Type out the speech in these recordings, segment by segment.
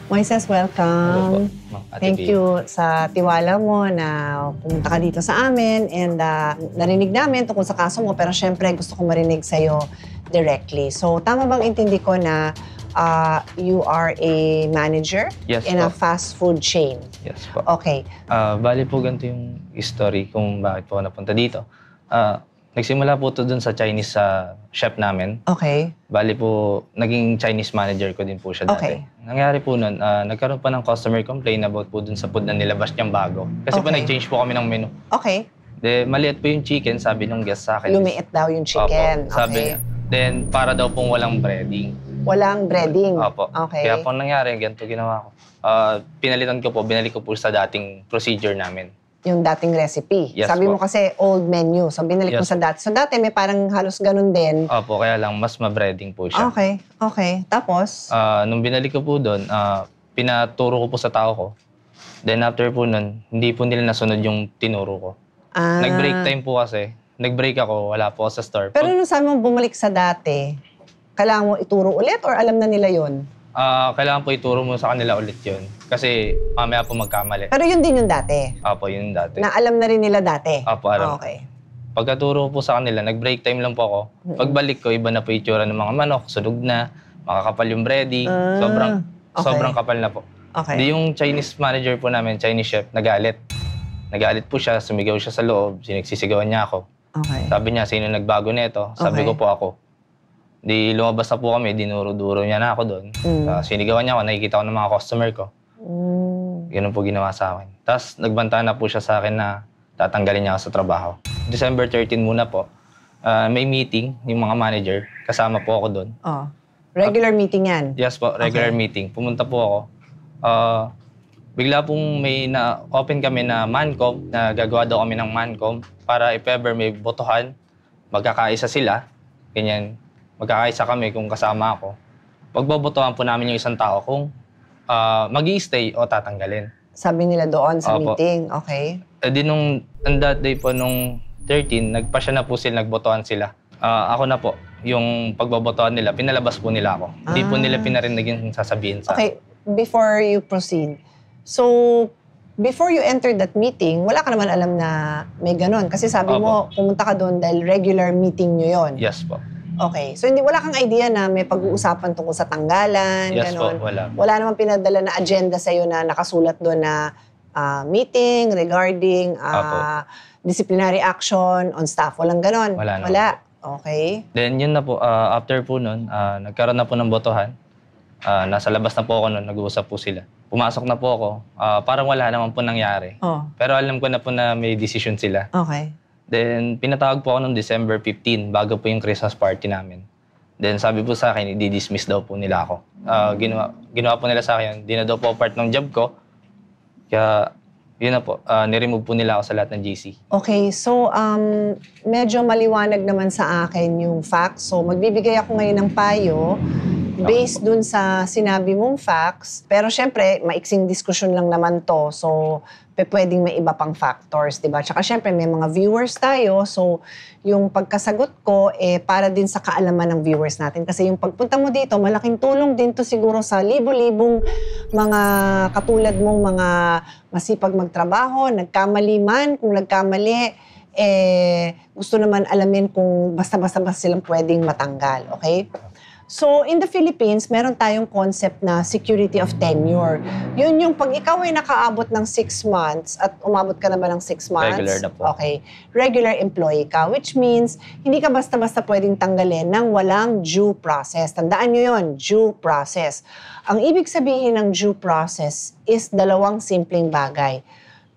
Moises, welcome. Thank you sa tiwala mo na pumunta ka dito sa amin and narinig namin tungkol sa kaso mo pero syempre gusto ko marinig sa'yo directly. So, tama bang intindi ko na you are a manager in a fast food chain? Yes po. Okay. Bali po ganito yung story kung bakit po napunta dito. Nagsimula po ito dun sa Chinese chef namin. Okay. Bali po, naging Chinese manager ko din po siya dati. Okay. Nangyari po nun, nagkaroon pa ng customer complaint about po dun sa food na nilabas niyang bago. Kasi po nag-change po kami ng menu. Okay. De, maliit po yung chicken, sabi nung guest sa akin. Lumiit daw yung chicken. Opo, sabi niya. Then, para daw pong walang breading. Walang breading? Opo. Okay. Kaya po nangyari, ganito ginawa ko. Pinalitan ko po, binalik ko po sa dating procedure namin. Yung dating recipe. Yes, sabi mo po. kasi old menu. So, binalik mo sa dati. So, dati may parang halos ganun din. Opo, kaya lang mas ma-breading po siya. Okay. Okay. Tapos? Nung binalik ko po doon, pinaturo ko po sa tao ko. Then after po nun, hindi po nila nasunod yung tinuro ko. Nag-break time po kasi. Nag-break ako, wala po ako sa store. Pero nung sabi mo bumalik sa dati, kailangan mo ituro ulit or alam na nila yon? Kailangan po ituro mo sa kanila ulit yun. Kasi mamaya po magkamali. Pero yun din yung dati? Opo, yun dati. Na alam na rin nila dati? Opo, alam. Okay. Pagkaturo ko po sa kanila, nag-break time lang po ako. Pagbalik ko, iba na po itsura ng mga manok, sunog na, makakapal yung breading. Sobrang kapal na po. Okay. Di yung Chinese manager po namin, Chinese chef, nagalit. Nagalit po siya, sumigaw siya sa loob, sinigsisigawan niya ako. Okay. Sabi niya, sino nagbago nito? Sabi ko po ako. Di lumabas na po kami, dinuro-duro niya na ako doon. Sinigawan niya ako, nakikita ko ng mga customer ko. Ganun po ginawa sa akin. Tapos nagbanta na po siya sa akin na tatanggalin niya ako sa trabaho. December 13 muna po, may meeting yung mga manager. Kasama po ako doon. Regular meeting yan? Yes po, regular meeting. Pumunta po ako. Bigla pong may na-open kami na mancom, na gagawa daw kami ng mancom para if ever may botohan, magkakaisa sila. Ganyan. Magkakaisa kami kung kasama ako. Pagbobotohan po namin yung isang tao kung mag-i-stay o tatanggalin. Sabi nila doon sa meeting, okay. Di nung that day po, nung 13, nagpasya na po sila, nagbotohan sila. Ako na po, yung pagbobotohan nila, pinalabas po nila ako. Hindi po nila pinarinig yung sasabihin sa Okay, before you proceed. So, before you entered that meeting, wala ka naman alam na may ganon. Kasi sabi mo, pumunta ka doon dahil regular meeting nyo yon. Yes po. Okay. So, wala kang idea na may pag-uusapan tungkol sa tanggalan, yes ganon? Po, wala. Wala naman pinadala na agenda sa'yo na nakasulat doon na meeting regarding disciplinary action on staff. Walang ganon? Wala. Okay. Then yun na po, after po nun, nagkaroon na po ng botohan. Nasa labas na po ako nun, nag-uusap po sila. Pumasok na po ako, parang wala naman po nangyari. Pero alam ko na po na may decision sila. Okay. Then, pinatawag po ako noong December 15, bago po yung Christmas party namin. Then, sabi po sa akin, i-dismiss daw po nila ako. Ginawa po nila sa akin, di na daw po part ng job ko. Kaya, yun na po, niremove po nila ako sa lahat ng GC. Okay, so medyo maliwanag naman sa akin yung facts. So, magbibigay ako ngayon ng payo based dun sa sinabi mong facts. Pero syempre, maiksing diskusyon lang naman to. So, pwedeng may iba pang factors, diba? Tsaka syempre, may mga viewers tayo. So, yung pagkasagot ko, para din sa kaalaman ng viewers natin. Kasi yung pagpunta mo dito, malaking tulong din to siguro sa libo-libong mga katulad mong mga masipag magtrabaho, nagkamali man, kung nagkamali, gusto naman alamin kung basta-basta ba silang pwedeng matanggal, okay? So, in the Philippines, meron tayong concept na security of tenure. Yun yung pag ikaw ay nakaabot ng 6 months at umabot ka na ba ng 6 months? Regular na po. Okay. Regular employee ka, which means hindi ka basta-basta pwedeng tanggalin ng walang due process. Tandaan nyo yun, due process. Ang ibig sabihin ng due process is dalawang simpleng bagay.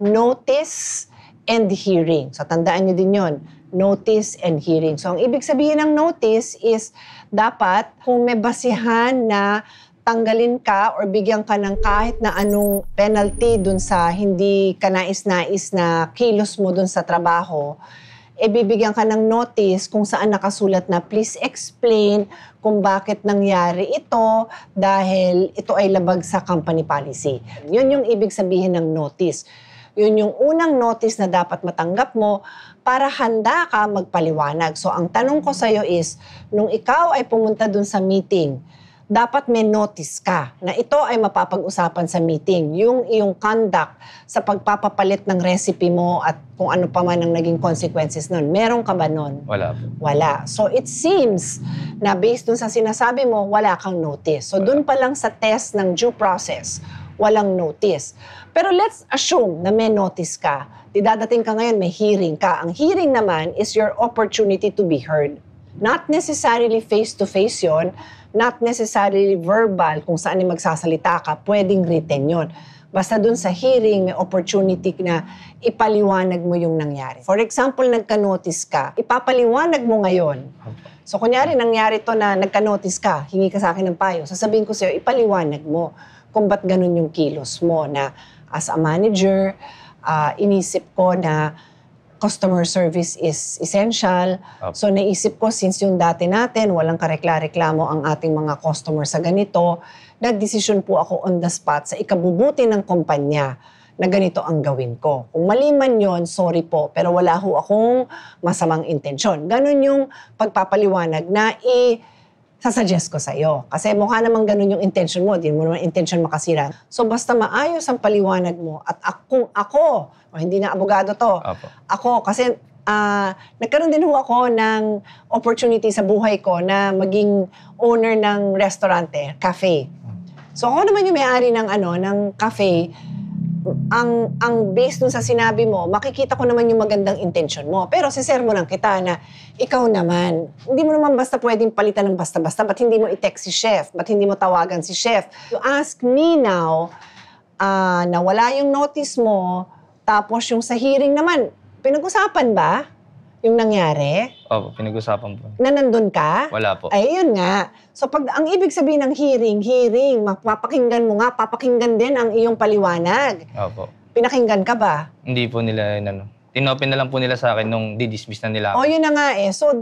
Notice and hearing. So, tandaan nyo din yun. Notice and hearing. So, ang ibig sabihin ng notice is dapat kung may basihan na tanggalin ka or bigyan ka ng kahit na anong penalty dun sa hindi ka nais-nais na kilos mo dun sa trabaho, bibigyan ka ng notice kung saan nakasulat na please explain kung bakit nangyari ito dahil ito ay labag sa company policy. Yun yung ibig sabihin ng notice. Yun yung unang notice na dapat matanggap mo para handa ka magpaliwanag. So, ang tanong ko sa'yo is, nung ikaw ay pumunta dun sa meeting, dapat may notice ka na ito ay mapapag-usapan sa meeting. Yung iyong conduct sa pagpapapalit ng recipe mo at kung ano pa man ang naging consequences nun. Meron ka ba nun? Wala po. Wala. So it seems na based dun sa sinasabi mo, wala kang notice. So dun pa lang sa test ng due process, walang notice. Pero let's assume na may notice ka. Dadating ka ngayon, may hearing ka. Ang hearing naman is your opportunity to be heard. Not necessarily face-to-face yon, not necessarily verbal kung saan magsasalita ka, pwedeng written yon. Basta dun sa hearing, may opportunity na ipaliwanag mo yung nangyari. For example, nagka-notice ka, ipapaliwanag mo ngayon. So kunyari, nangyari to na nagka-notice ka, hingi ka sa akin ng payo, sasabihin ko sa'yo, ipaliwanag mo kung ba't ganun yung kilos mo na as a manager, inisip ko na customer service is essential. So naisip ko, since yung dati natin, walang karekla-reklamo ang ating mga customer sa ganito, nagdesisyon po ako on the spot sa ikabubuti ng kumpanya na ganito ang gawin ko. Kung mali man yun, sorry po, pero wala ho akong masamang intensyon. Ganun yung pagpapaliwanag na sasuggest ko sa'yo. Kasi mukha namang ganun yung intention mo, di mo naman intention makasira. So basta maayos ang paliwanag mo at kung ako, hindi na abogado to, ako kasi nagkaroon din ho ako ng opportunity sa buhay ko na maging owner ng restaurante, cafe. So ako naman yung may-ari ng ng cafe. Ang based dun sa sinabi mo, makikita ko naman yung magandang intention mo. Pero sisermo lang kita na ikaw naman, hindi mo naman basta pwedeng palitan ng basta-basta. Ba't hindi mo i-text si chef? Ba't hindi mo tawagan si chef? You ask me now, na wala yung notice mo, tapos yung sa hearing naman, pinag-usapan ba yung nangyari? Opo, pinag-usapan po. Na nandun ka? Wala po. Ay, yun nga. So, ang ibig sabihin ng hearing, mapapakinggan mo nga, papakinggan din ang iyong paliwanag. Opo. Pinakinggan ka ba? Hindi po nila, tinopen na lang po nila sa akin nung di-dismiss na nila ako. O, yun na nga eh. So,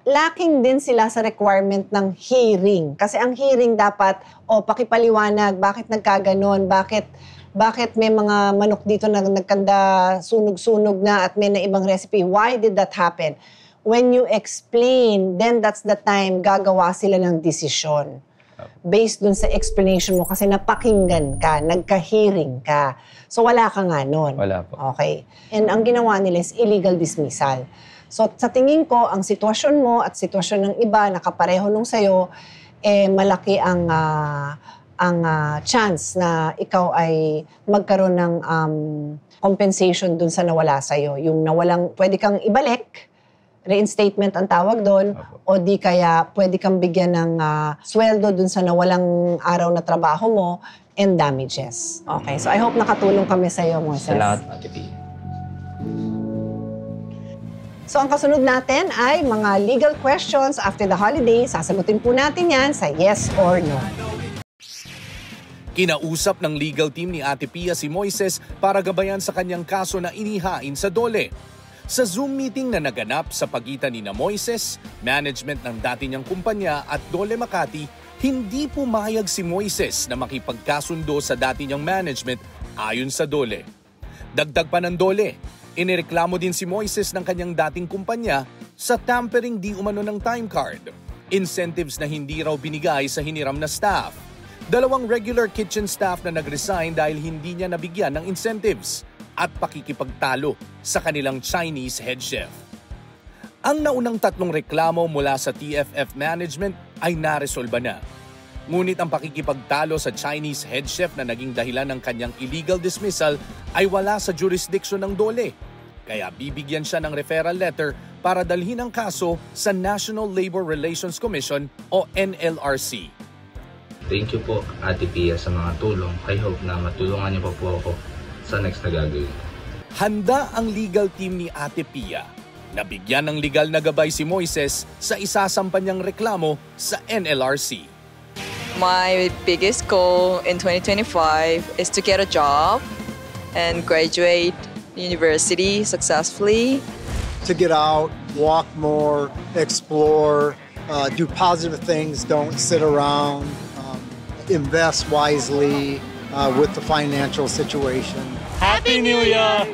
lacking din sila sa requirement ng hearing. Kasi ang hearing dapat, pakipaliwanag, bakit nagkaganon, bakit may mga manok dito na nagkanda sunog-sunog na at may na ibang recipe. Why did that happen? When you explain, then that's the time gagawa sila ng desisyon. Based dun sa explanation mo kasi napakinggan ka, nagka-hearing ka. So wala ka nga nun. Wala po. Okay. And ang ginawa nila is illegal dismissal. So sa tingin ko, ang sitwasyon mo at sitwasyon ng iba na kapareho nung sa'yo, malaki ang chance na ikaw ay magkaroon ng compensation dun sa nawala sa'yo. Yung nawalang, pwede kang ibalik, reinstatement ang tawag doon, o di kaya pwede kang bigyan ng sweldo dun sa nawalang araw na trabaho mo and damages. Okay, so I hope nakatulong kami sa'yo, Moises. Salamat, Ate Pia. So ang kasunod natin ay mga legal questions after the holidays. Sasagutin po natin yan sa yes or no. Kinausap ng legal team ni Ate Pia si Moises para gabayan sa kanyang kaso na inihain sa DOLE. Sa Zoom meeting na naganap sa pagitan ni Moises, management ng dati niyang kumpanya at DOLE Makati, hindi pumayag si Moises na makipagkasundo sa dati niyang management ayon sa DOLE. Dagdag pa ng DOLE, inireklamo din si Moises ng kanyang dating kumpanya sa tampering di umano ng time card, incentives na hindi raw binigay sa hiniram na staff, 2 regular kitchen staff na nag-resign dahil hindi niya nabigyan ng incentives, at pakikipagtalo sa kanilang Chinese head chef. Ang naunang 3 reklamo mula sa TFF management ay naresolba na. Ngunit ang pakikipagtalo sa Chinese head chef na naging dahilan ng kanyang illegal dismissal ay wala sa jurisdiction ng DOLE. Kaya bibigyan siya ng referral letter para dalhin ang kaso sa National Labor Relations Commission o NLRC. Thank you po, Ate Pia, sa mga tulong. I hope na matulungan niyo pa po ako sa next na gagawin. Handa ang legal team ni Ate Pia. Nabigyan ng legal na gabay si Moises sa isasampa niyang reklamo sa NLRC. My biggest goal in 2025 is to get a job and graduate university successfully. To get out, walk more, explore, do positive things, don't sit around, invest wisely with the financial situation. Happy New Year!